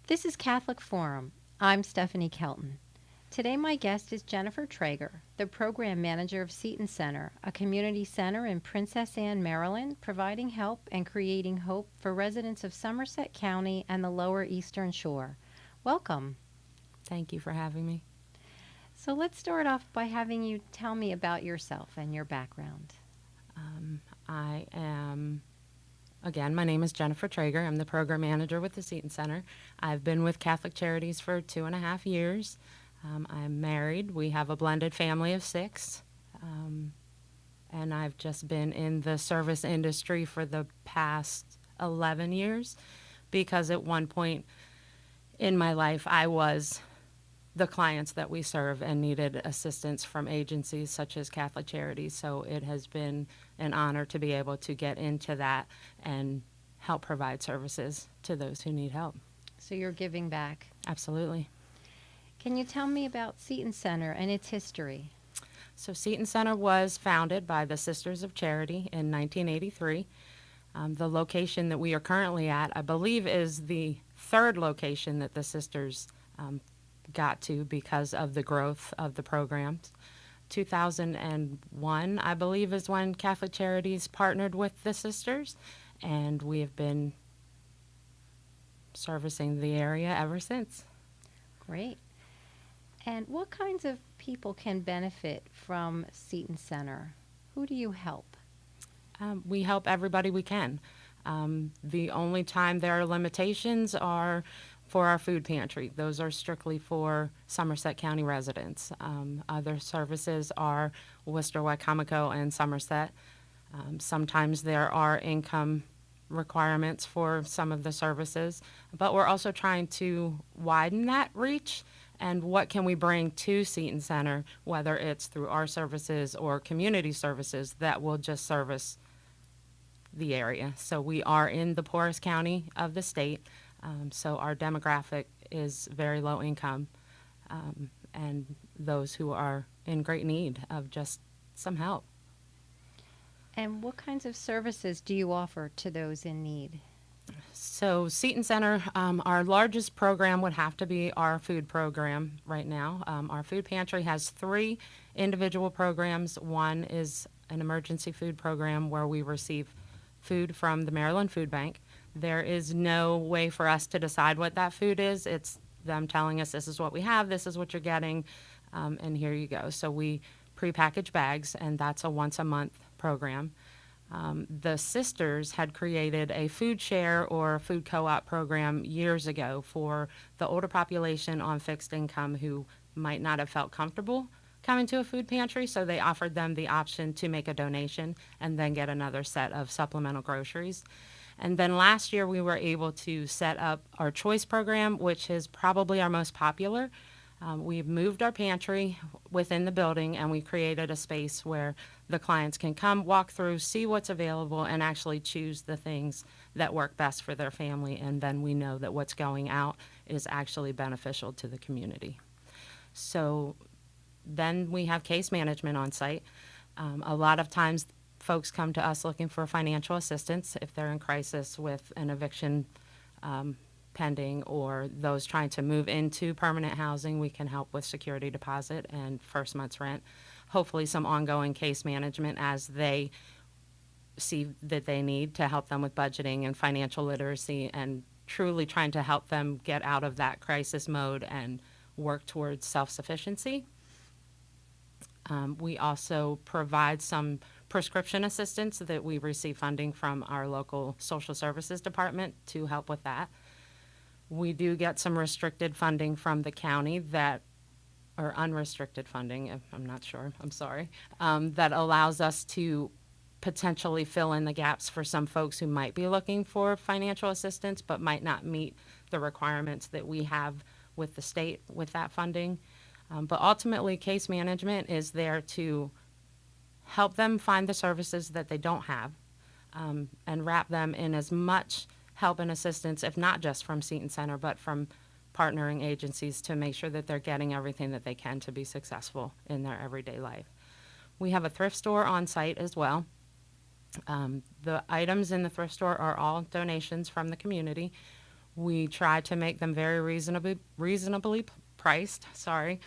This is Catholic Forum. I'm Stephanie Kelton. Today my guest is Jennifer Traeger, the program manager of Seton Center, a community center in Princess Anne, Maryland, providing help and creating hope for residents of Somerset County and the lower Eastern Shore. Welcome. Thank you for having me. So let's start off by having you tell me about yourself and your background. I am, again, my name is Jennifer Traeger. I'm the program manager with the Seton Center. I've been with Catholic Charities for 2.5 years. I'm married. We have a blended family of 6. And I've just been in the service industry for the past 11 years because at one point in my life I was the clients that we serve and needed assistance from agencies such as Catholic Charities. So it has been an honor to be able to get into that and help provide services to those who need help. So you're giving back. Absolutely. Can you tell me about Seton Center and its history? So Seton Center was founded by the Sisters of Charity in 1983. The location that we are currently at, I believe, is the third location that the Sisters got to because of the growth of the programs. 2001, I believe, is when Catholic Charities partnered with the Sisters, and we have been servicing the area ever since. Great. And what kinds of people can benefit from Seton Center? Who do you help? We help everybody we can. The only time there are limitations are for our food pantry. Those are strictly for Somerset County residents. Other services are Worcester, Wycomico, and Somerset. Sometimes there are income requirements for some of the services, but we're also trying to widen that reach and what can we bring to Seton Center, whether it's through our services or community services that will just service the area. So we are in the poorest county of the state, so our demographic is very low income, and those who are in great need of just some help. And what kinds of services do you offer to those in need? So Seton Center, our largest program would have to be our food program right now. Our food pantry has 3 individual programs. One is an emergency food program where we receive food from the Maryland Food Bank. There is no way for us to decide what that food is. It's them telling us this is what we have, this is what you're getting, and here you go. So we prepackage bags, and that's a once a month program. The Sisters had created a food share or food co-op program years ago for the older population on fixed income who might not have felt comfortable coming to a food pantry, so they offered them the option to make a donation and then get another set of supplemental groceries. And then last year we were able to set up our choice program, which is probably our most popular. We've moved our pantry within the building, and we created a space where the clients can come, walk through, see what's available, and actually choose the things that work best for their family. And then we know that what's going out is actually beneficial to the community. So then we have case management on site. A lot of times folks come to us looking for financial assistance if they're in crisis with an eviction pending, or those trying to move into permanent housing. We can help with security deposit and first month's rent. Hopefully some ongoing case management as they see that they need to help them with budgeting and financial literacy, and truly trying to help them get out of that crisis mode and work towards self-sufficiency. We also provide some prescription assistance that we receive funding from our local social services department to help with that. We do get some restricted funding from the county or unrestricted funding, I'm not sure, I'm sorry, that allows us to potentially fill in the gaps for some folks who might be looking for financial assistance but might not meet the requirements that we have with the state with that funding. But ultimately, case management is there to help them find the services that they don't have, and wrap them in as much help and assistance, if not just from Seton Center, but from partnering agencies to make sure that they're getting everything that they can to be successful in their everyday life. We have a thrift store on site as well. The items in the thrift store are all donations from the community. We try to make them very reasonably priced. Sorry.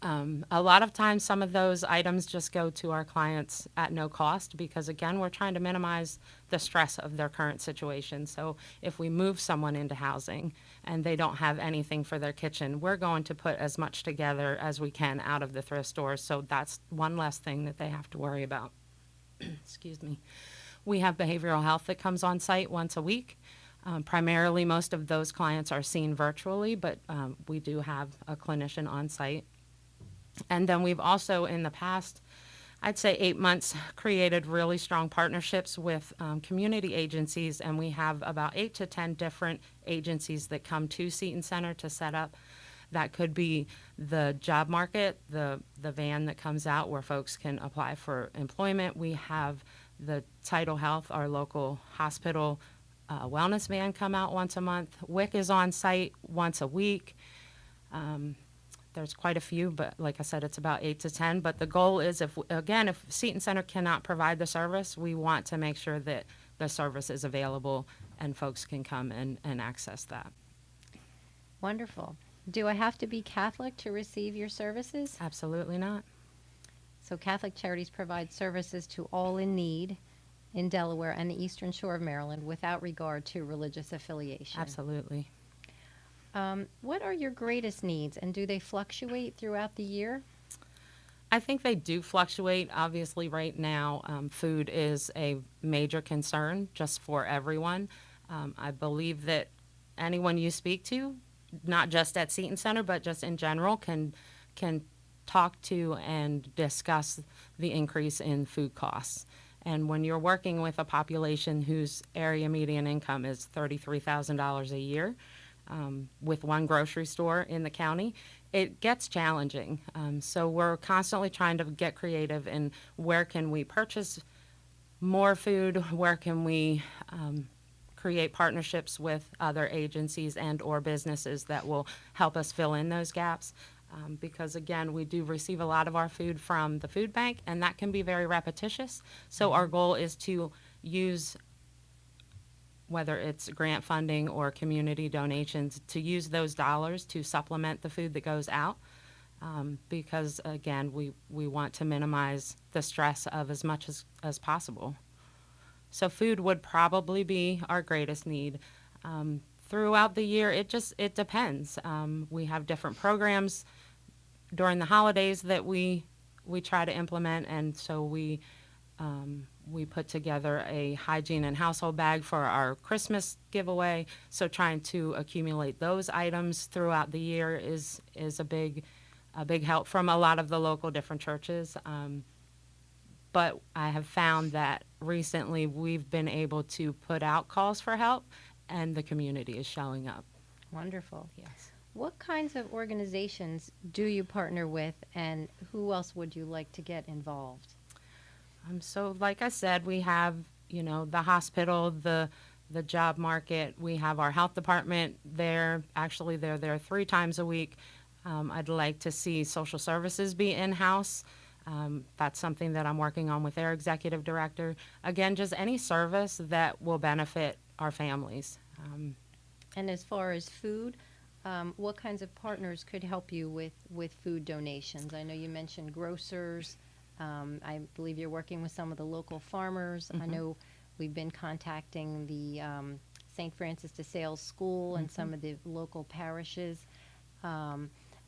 A lot of times, some of those items just go to our clients at no cost because, again, we're trying to minimize the stress of their current situation. So, if we move someone into housing and they don't have anything for their kitchen, we're going to put as much together as we can out of the thrift stores. So, that's one less thing that they have to worry about. Excuse me. We have behavioral health that comes on site once a week. Primarily, most of those clients are seen virtually, but we do have a clinician on site. And then we've also, in the past, I'd say 8 months, created really strong partnerships with community agencies, and we have about 8 to 10 different agencies that come to Seton Center to set up. That could be the job market, the van that comes out where folks can apply for employment. We have the Tidal Health, our local hospital wellness van, come out once a month. WIC is on site once a week. There's quite a few, but like I said, it's about 8 to 10. But the goal is, if Seton Center cannot provide the service, we want to make sure that the service is available and folks can come and access that. Wonderful. Do I have to be Catholic to receive your services? Absolutely not. So Catholic Charities provide services to all in need in Delaware and the Eastern Shore of Maryland without regard to religious affiliation. Absolutely. What are your greatest needs, and do they fluctuate throughout the year? I think they do fluctuate. Obviously, right now, food is a major concern just for everyone. I believe that anyone you speak to, not just at Seton Center, but just in general, can talk to and discuss the increase in food costs. And when you're working with a population whose area median income is $33,000 a year, with one grocery store in the county, it gets challenging. So we're constantly trying to get creative in where can we purchase more food, where can we create partnerships with other agencies and or businesses that will help us fill in those gaps. Because again, we do receive a lot of our food from the food bank, and that can be very repetitious. So our goal is to use, whether it's grant funding or community donations, to use those dollars to supplement the food that goes out. Because again, we want to minimize the stress of as much as possible. So food would probably be our greatest need. Throughout the year, it depends. We have different programs during the holidays that we try to implement, and so we put together a hygiene and household bag for our Christmas giveaway. So trying to accumulate those items throughout the year is a big help from a lot of the local different churches. But I have found that recently we've been able to put out calls for help, and the community is showing up. Wonderful. Yes. What kinds of organizations do you partner with, and who else would you like to get involved? So like I said, we have, the hospital, the job market. We have our health department there. Actually, they're there 3 times a week. I'd like to see social services be in-house. That's something that I'm working on with their executive director. Again, just any service that will benefit our families. And as far as food, what kinds of partners could help you with food donations? I know you mentioned grocers. I believe you're working with some of the local farmers. I know we've been contacting the St. Francis de Sales School and some of the local parishes.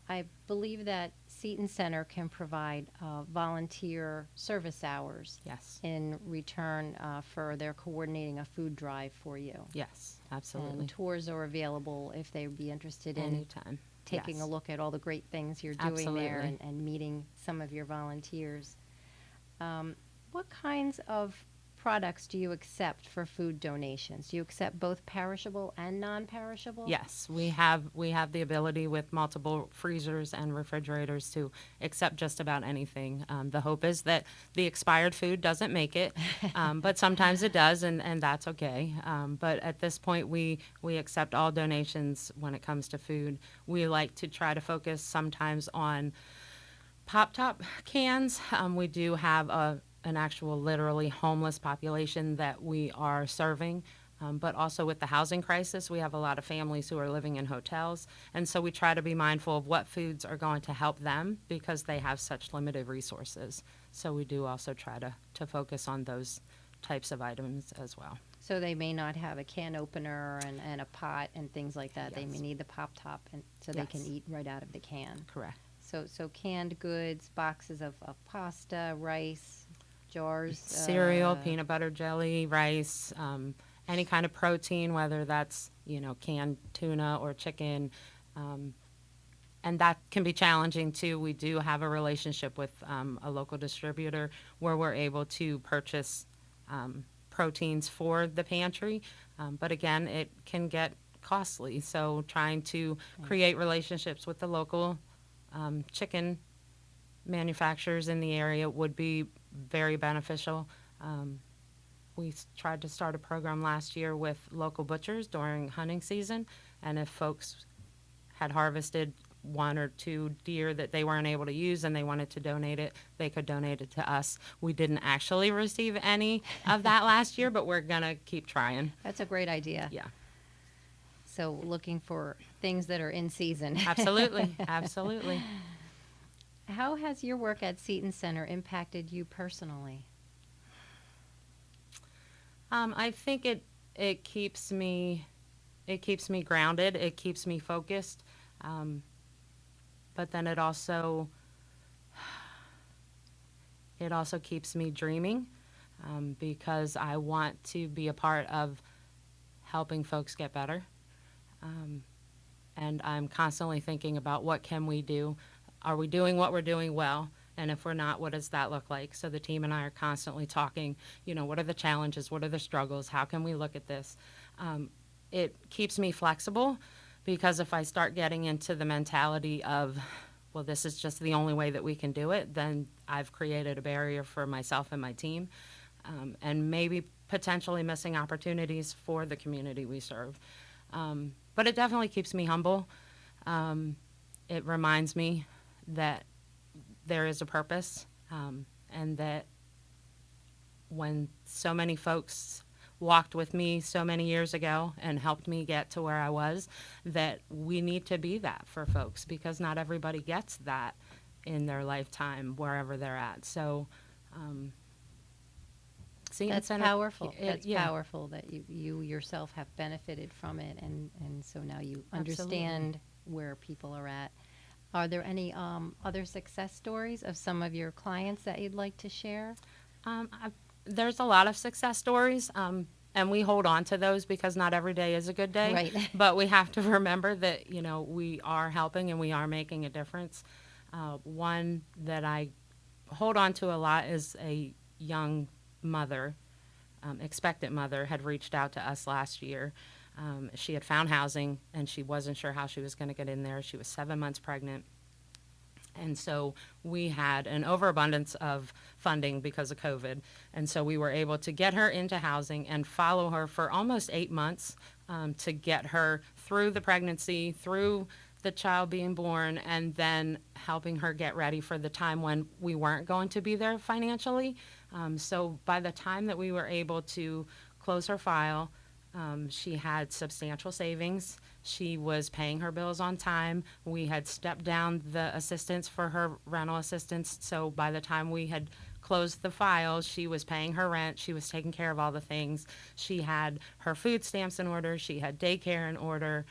I believe that Seton Center can provide volunteer service hours Yes. in return for their coordinating a food drive for you. Yes, absolutely. And tours are available if they would be interested in Anytime. taking Yes. a look at all the great things you're doing there Absolutely. and meeting some of your volunteers. What kinds of products do you accept for food donations? Do you accept both perishable and non-perishable? Yes, we have the ability with multiple freezers and refrigerators to accept just about anything. The hope is that the expired food doesn't make it, but sometimes it does, and that's okay. But at this point, we accept all donations when it comes to food. We like to try to focus sometimes on pop-top cans. We do have an actual literally homeless population that we are serving. But also with the housing crisis, we have a lot of families who are living in hotels. And so we try to be mindful of what foods are going to help them because they have such limited resources. So we do also try to focus on those types of items as well. So they may not have a can opener and a pot and things like that. They may Yes. need the pop top and so they can Yes. eat right out of the can. Correct. So canned goods, boxes of pasta, rice, jars, Cereal, peanut butter jelly, rice, any kind of protein, whether that's, canned tuna or chicken. And that can be challenging too. We do have a relationship with a local distributor where we're able to purchase proteins for the pantry. But again, it can get costly. So trying to create relationships with the local chicken manufacturers in the area would be very beneficial. We tried to start a program last year with local butchers during hunting season, and if folks had harvested one or two deer that they weren't able to use and they wanted to donate it, they could donate it to us. We didn't actually receive any of that last year, but we're going to keep trying. that's a great idea. Yeah, So looking for things that are in season. absolutely. Absolutely. How has your work at Seton Center impacted you personally? I think it keeps me grounded. It keeps me focused. But then it also keeps me dreaming because I want to be a part of helping folks get better. And I'm constantly thinking about what can we do? Are we doing what we're doing well? And if we're not, what does that look like? So the team and I are constantly talking, what are the challenges? What are the struggles? How can we look at this? It keeps me flexible because if I start getting into the mentality of, well, this is just the only way that we can do it, then I've created a barrier for myself and my team, and maybe potentially missing opportunities for the community we serve. But it definitely keeps me humble. It reminds me that there is a purpose, and that when so many folks walked with me so many years ago and helped me get to where I was, that we need to be that for folks because not everybody gets that in their lifetime wherever they're at. So, Seton That's Center, powerful. That's yeah, powerful that you yourself have benefited from it, and so now you absolutely. understand where people are at. Are there any other success stories of some of your clients that you'd like to share? There's a lot of success stories, and we hold on to those because not every day is a good day. Right. But we have to remember that, we are helping and we are making a difference. One that I hold on to a lot is a young mother, expectant mother, had reached out to us last year. She had found housing and she wasn't sure how she was going to get in there. She was 7 months pregnant. And so we had an overabundance of funding because of COVID. And so we were able to get her into housing and follow her for almost 8 months to get her through the pregnancy, through the child being born, and then helping her get ready for the time when we weren't going to be there financially. So by the time that we were able to close her file, she had substantial savings. She was paying her bills on time. We had stepped down the assistance for her rental assistance. So by the time we had closed the file, she was paying her rent. She was taking care of all the things. She had her food stamps in order. She had daycare in order.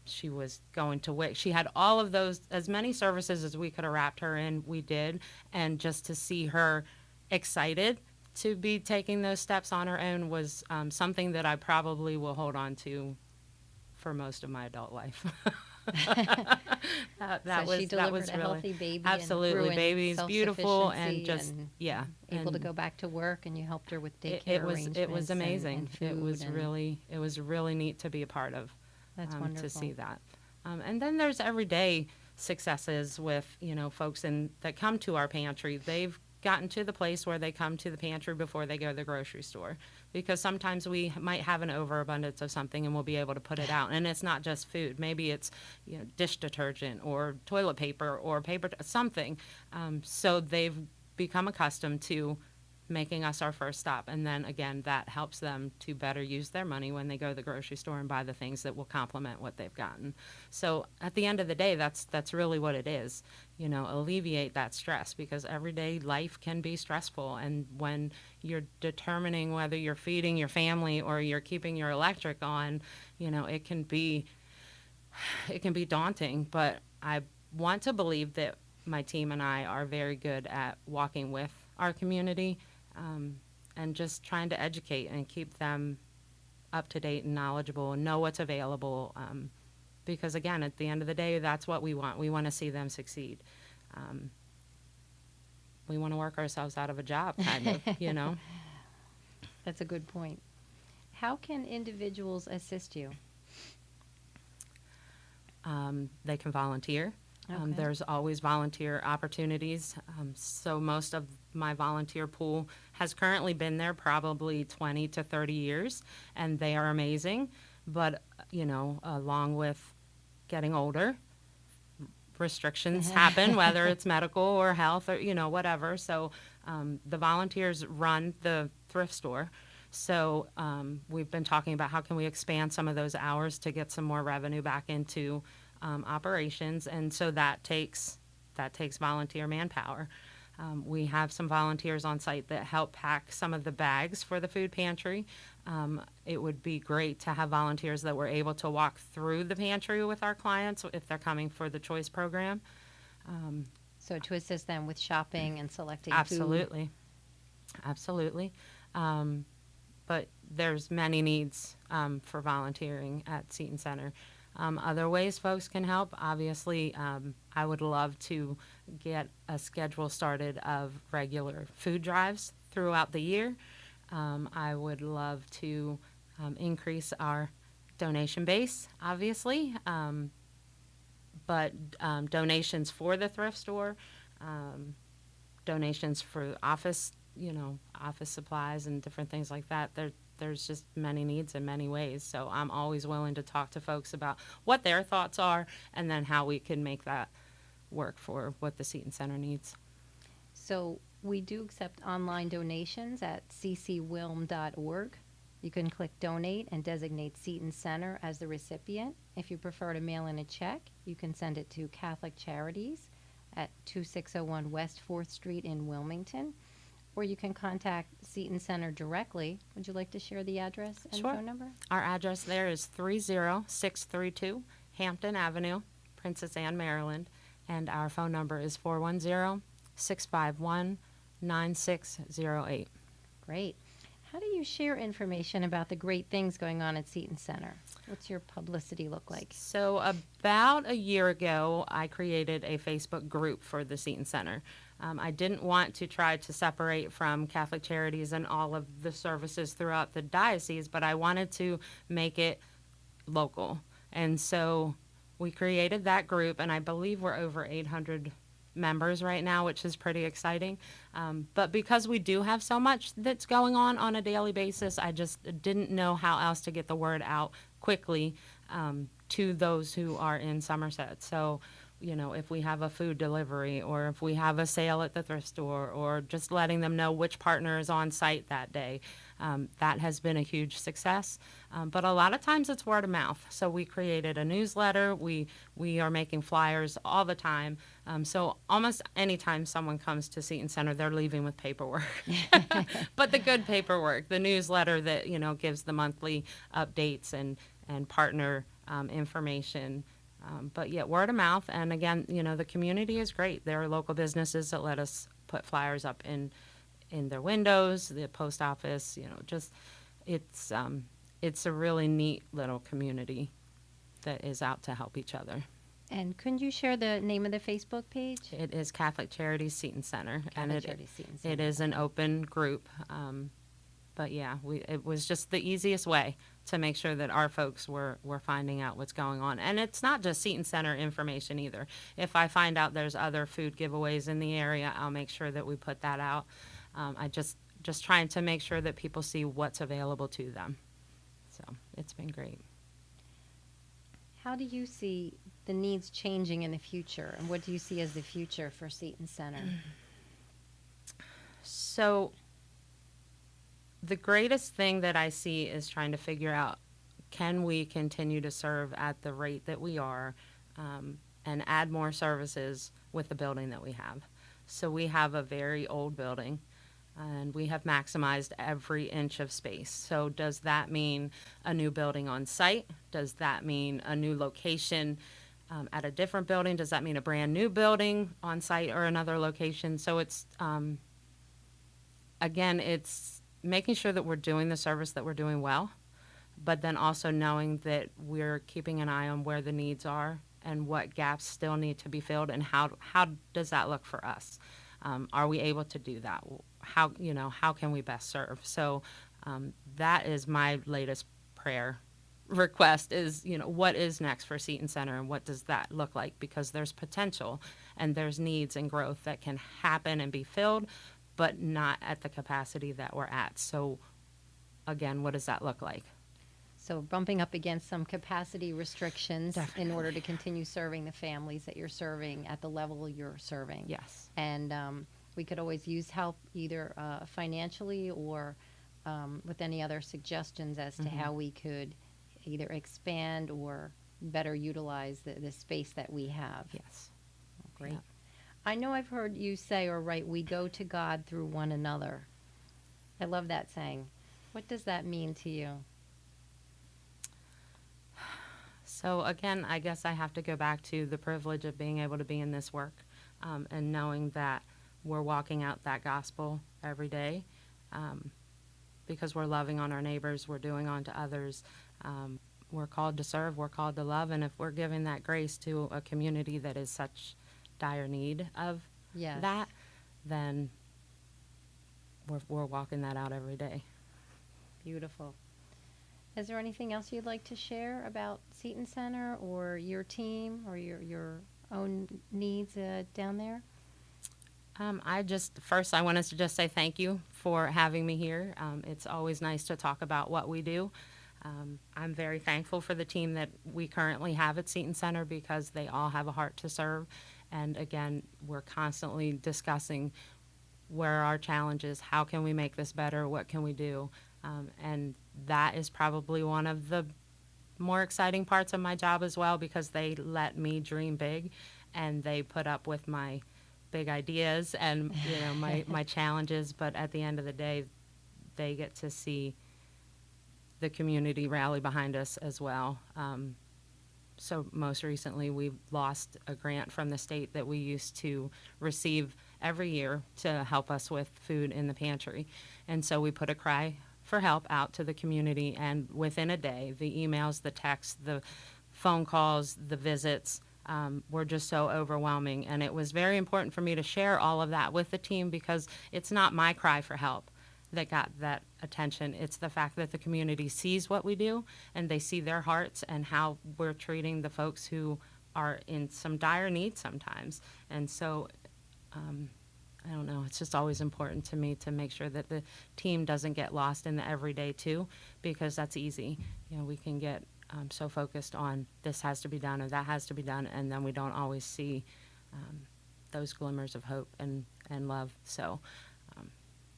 She was going to WIC. She had all of those, as many services as we could have wrapped her in, we did. And just to see her excited to be taking those steps on her own was something that I probably will hold on to for most of my adult life. So she delivered a healthy baby. Absolutely. And grew in Baby's beautiful and self-sufficiency just, and yeah. able to and go back to work, and you helped her with daycare it arrangements. was amazing. And food It was and really neat to be a part of. That's To wonderful. see that. And then there's everyday successes with, folks that come to our pantry. They've gotten to the place where they come to the pantry before they go to the grocery store, because sometimes we might have an overabundance of something and we'll be able to put it out. And it's not just food. Maybe it's dish detergent or toilet paper or something. So they've become accustomed to making us our first stop. And then again, that helps them to better use their money when they go to the grocery store and buy the things that will complement what they've gotten. So at the end of the day, that's really what it is. Alleviate that stress, because everyday life can be stressful. And when you're determining whether you're feeding your family or you're keeping your electric on, it can be daunting. But I want to believe that my team and I are very good at walking with our community, and just trying to educate and keep them up to date and knowledgeable and know what's available. Because again, at the end of the day, that's what we want. We want to see them succeed. We want to work ourselves out of a job, kind of. That's a good point. How can individuals assist you? They can volunteer. Okay. There's always volunteer opportunities. So most of my volunteer pool has currently been there probably 20 to 30 years, and they are amazing. But, along with getting older, restrictions happen, whether it's medical or health or, whatever. So the volunteers run the thrift store. So we've been talking about how can we expand some of those hours to get some more revenue back into operations, and so that takes volunteer manpower. We have some volunteers on site that help pack some of the bags for the food pantry. It would be great to have volunteers that were able to walk through the pantry with our clients if they're coming for the choice program. So to assist them with shopping and selecting Absolutely. Absolutely. But there's many needs for volunteering at Seton Center. Other ways folks can help, obviously, I would love to get a schedule started of regular food drives throughout the year. I would love to increase our donation base, obviously, but donations for the thrift store, donations for office supplies and different things like that. There's just many needs in many ways. So I'm always willing to talk to folks about what their thoughts are and then how we can make that work for what the Seton Center needs. So we do accept online donations at ccwilm.org. You can click donate and designate Seton Center as the recipient. If you prefer to mail in a check, you can send it to Catholic Charities at 2601 West 4th Street in Wilmington. Or you can contact Seton Center directly. Would you like to share the address and Sure. phone number? Our address there is 30632 Hampton Avenue, Princess Anne, Maryland, and our phone number is 410-651-9608. Great. How do you share information about the great things going on at Seton Center? What's your publicity look like? So about a year ago, I created a Facebook group for the Seton Center. I didn't want to try to separate from Catholic Charities and all of the services throughout the diocese, but I wanted to make it local. And so we created that group, and I believe we're over 800 members right now, which is pretty exciting. But because we do have so much that's going on a daily basis, I just didn't know how else to get the word out quickly to those who are in Somerset. So, if we have a food delivery or if we have a sale at the thrift store or just letting them know which partner is on site that day, that has been a huge success. But a lot of times it's word of mouth. So we created a newsletter. We are making flyers all the time. So almost anytime someone comes to Seton Center, they're leaving with paperwork. But the good paperwork, the newsletter that, gives the monthly updates and partner information. But yet word of mouth, and again, the community is great. There are local businesses that let us put flyers up in their windows, the post office, it's a really neat little community that is out to help each other. And couldn't you share the name of the Facebook page? It is Catholic Charities Seton Center, Catholic Charities Seton Center. It is an open group. But yeah, it was just the easiest way to make sure that our folks were finding out what's going on. And it's not just Seton Center information either. If I find out there's other food giveaways in the area, I'll make sure that we put that out. I just trying to make sure that people see what's available to them. So it's been great. How do you see the needs changing in the future, and what do you see as the future for Seton Center? So The greatest thing that I see is trying to figure out, can we continue to serve at the rate that we are, and add more services with the building that we have. So we have a very old building, and we have maximized every inch of space. So does that mean a new building on site? Does that mean a new location at a different building? Does that mean a brand new building on site or another location? So it's, again, it's making sure that we're doing the service that we're doing well, but then also knowing that we're keeping an eye on where the needs are and what gaps still need to be filled, and how does that look for us? Are we able to do that? How can we best serve? So that is my latest prayer request is, what is next for Seton Center, and what does that look like? Because there's potential and there's needs and growth that can happen and be filled, but not at the capacity that we're at. So again, what does that look like? So bumping up against some capacity restrictions in order to continue serving the families that you're serving at the level you're serving. Yes. And we could always use help either financially or with any other suggestions as to how we could either expand or better utilize the space that we have. Yes. Great. Yeah. I know I've heard you say or write, we go to God through one another. I love that saying. What does that mean to you? So again, I guess I have to go back to the privilege of being able to be in this work, and knowing that we're walking out that gospel every day, because we're loving on our neighbors, we're doing on to others. We're called to serve, we're called to love, and if we're giving that grace to a community that is such dire need of that, then we're walking that out every day. Beautiful. Is there anything else you'd like to share about Seton Center or your team or your own needs down there? First, I wanted to just say thank you for having me here. It's always nice to talk about what we do. I'm very thankful for the team that we currently have at Seton Center, because they all have a heart to serve. And again, we're constantly discussing where are our challenges, how can we make this better, what can we do? And that is probably one of the more exciting parts of my job as well, because they let me dream big and they put up with my big ideas and my challenges, but at the end of the day they get to see the community rally behind us as well. So most recently we lost a grant from the state that we used to receive every year to help us with food in the pantry, and so we put a cry for help out to the community, and within a day the emails, the texts, the phone calls, the visits were just so overwhelming. And it was very important for me to share all of that with the team, because it's not my cry for help that got that attention. It's the fact that the community sees what we do, and they see their hearts and how we're treating the folks who are in some dire need sometimes. And so I don't know, it's just always important to me to make sure that the team doesn't get lost in the everyday too, because that's easy. We can get so focused on this has to be done or that has to be done, and then we don't always see those glimmers of hope and love. So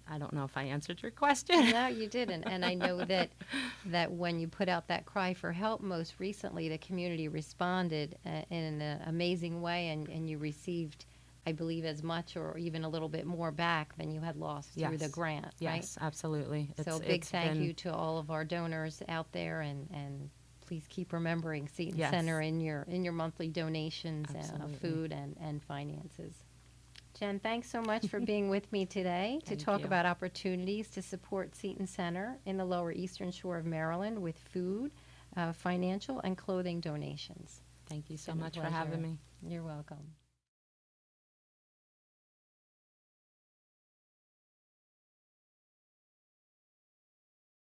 I don't know if I answered your question. No, you didn't. And I know that when you put out that cry for help most recently, the community responded in an amazing way, and you received, I believe, as much or even a little bit more back than you had lost through the grant, right? Yes, absolutely. So big thank you to all of our donors out there, and please keep remembering Seton Center in your monthly donations of food and finances. Jen, thanks so much for being with me today to talk about opportunities to support Seton Center in the Lower Eastern Shore of Maryland with food, financial, and clothing donations. Thank you so much for having me. You're welcome.